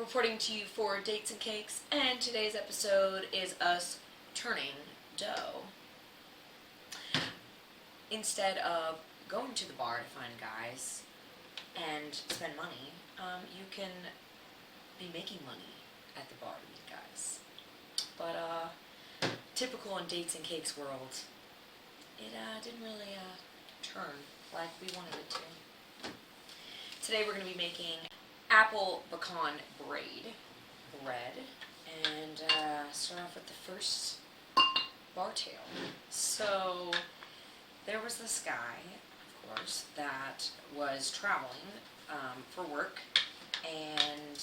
reporting to you for Dates and Cakes, and today's episode is us turning dough. Instead of going to the bar to find guys and spend money, you can be making money at the bar to meet guys. But typical in Dates and Cakes world, it didn't really turn like we wanted it to. Today we're going to be making apple pecan bread, and start off with the first bar tale. So there was this guy, of course, that was traveling for work, and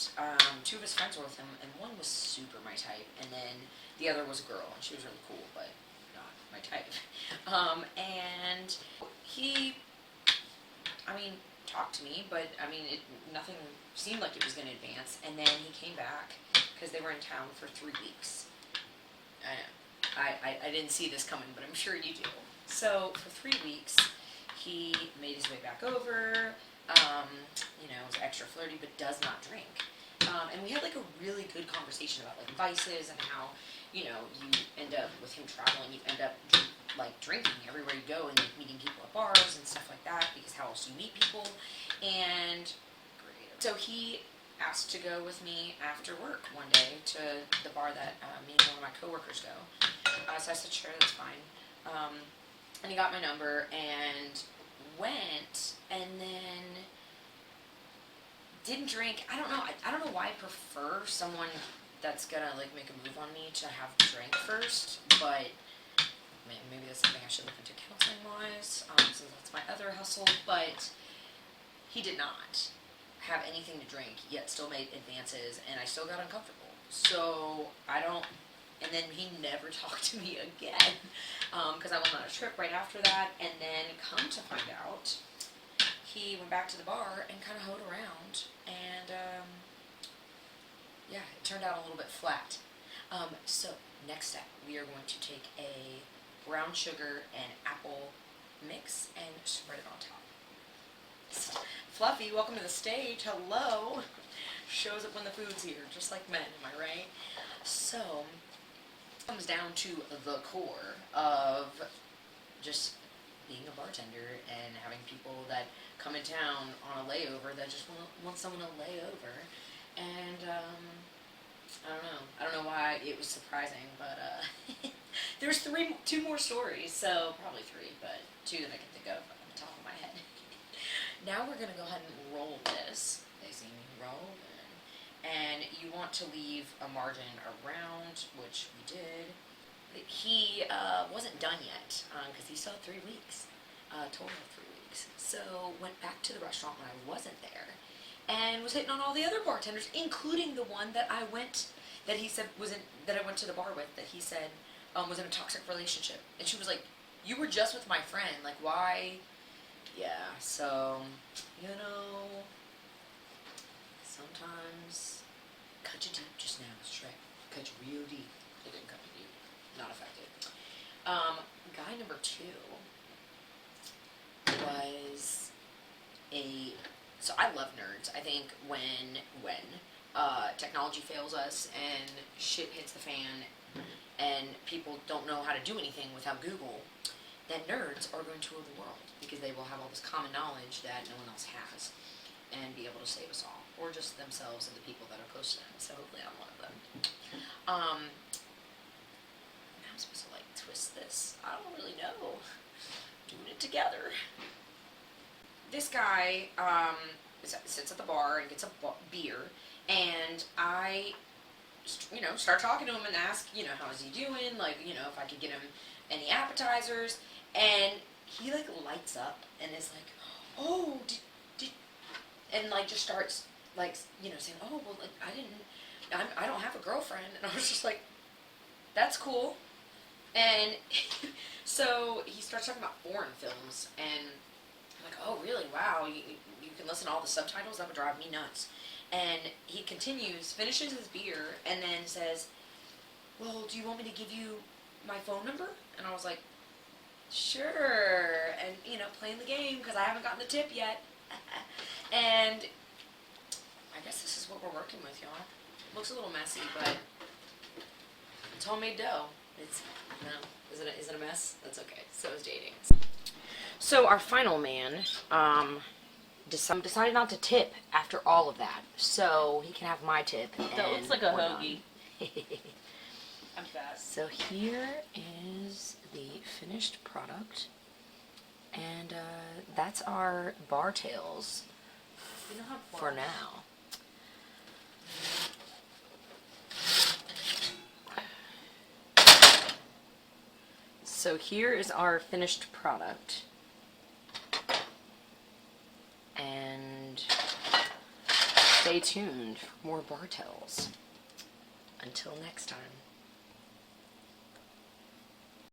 two of his friends were with him, and one was super my type, and then the other was a girl, and she was really cool, but not my type. And he, talked to me, but nothing seemed like it was going to advance. And then he came back because they were in town for 3 weeks. I didn't see this coming, but I'm sure you do. So for 3 weeks, he made his way back over. Was extra flirty, but does not drink. And we had like a really good conversation about like vices and how you end up with him traveling, you end up drinking everywhere you go and like meeting people at bars and stuff like that, because how else do you meet people? And so he asked to go with me after work one day to the bar that me and one of my coworkers go. So I said, sure, that's fine. And he got my number and went, and then didn't drink. I don't know why I prefer someone that's gonna like make a move on me to have a drink first, but maybe that's something I should look into counseling wise, since that's my other hustle. But he did not have anything to drink, yet still made advances, and I still got uncomfortable. So and then he never talked to me again, because I went on a trip right after that, and then come to find out, he went back to the bar and kind of hoed around, and it turned out a little bit flat. So next step, we are going to take a brown sugar and apple mix and spread it on top. Fluffy, welcome to the stage. Hello. Shows up when the food's here, just like men, am I right? So it comes down to the core of just being a bartender and having people that come in town on a layover that just want someone to lay over. And I don't know why it was surprising, but there's two more stories, so probably 3, but 2 that I can think of on the top of my head. Now we're gonna go ahead and roll this. They see me roll, and you want to leave a margin around, which we did. He wasn't done yet, because he still had 3 weeks, total of 3 weeks. So went back to the restaurant when I wasn't there, and was hitting on all the other bartenders, including the one that I went to the bar with, that he said was in a toxic relationship. And she was like, "You were just with my friend, like why?" Yeah, so sometimes cut you deep just now, straight. Cut you real deep. It didn't cut me deep. Not affected. Guy number 2 was so I love nerds. I think when technology fails us and shit hits the fan and people don't know how to do anything without Google, then nerds are going to rule the world, because they will have all this common knowledge that no one else has and be able to save us all, or just themselves and the people that are close to them. So hopefully I'm one of them. I'm supposed to twist this. I don't really know. Doing it together. This guy sits at the bar and gets a beer, and I start talking to him and ask, how is he doing? If I could get him any appetizers, and he lights up and is like, "Oh, did," and just starts saying, "Oh, well, I don't have a girlfriend," and I was just like, "That's cool." And so he starts talking about foreign films, and I'm like, "Oh, really? Wow, you can listen to all the subtitles? That would drive me nuts." And he finishes his beer, and then says, "Well, do you want me to give you my phone number?" And I was like, "Sure." And, playing the game, because I haven't gotten the tip yet. And I guess this is what we're working working with, y'all. Looks a little messy, but it's homemade dough. It's, you know, is it a mess? That's okay. So is dating. So our final man decided not to tip after all of that, so he can have my tip. That looks like a hoagie. I'm fat. So here is the finished product, and that's our bar tails for now. So here is our finished product, and stay tuned for more bar tails. Until next time.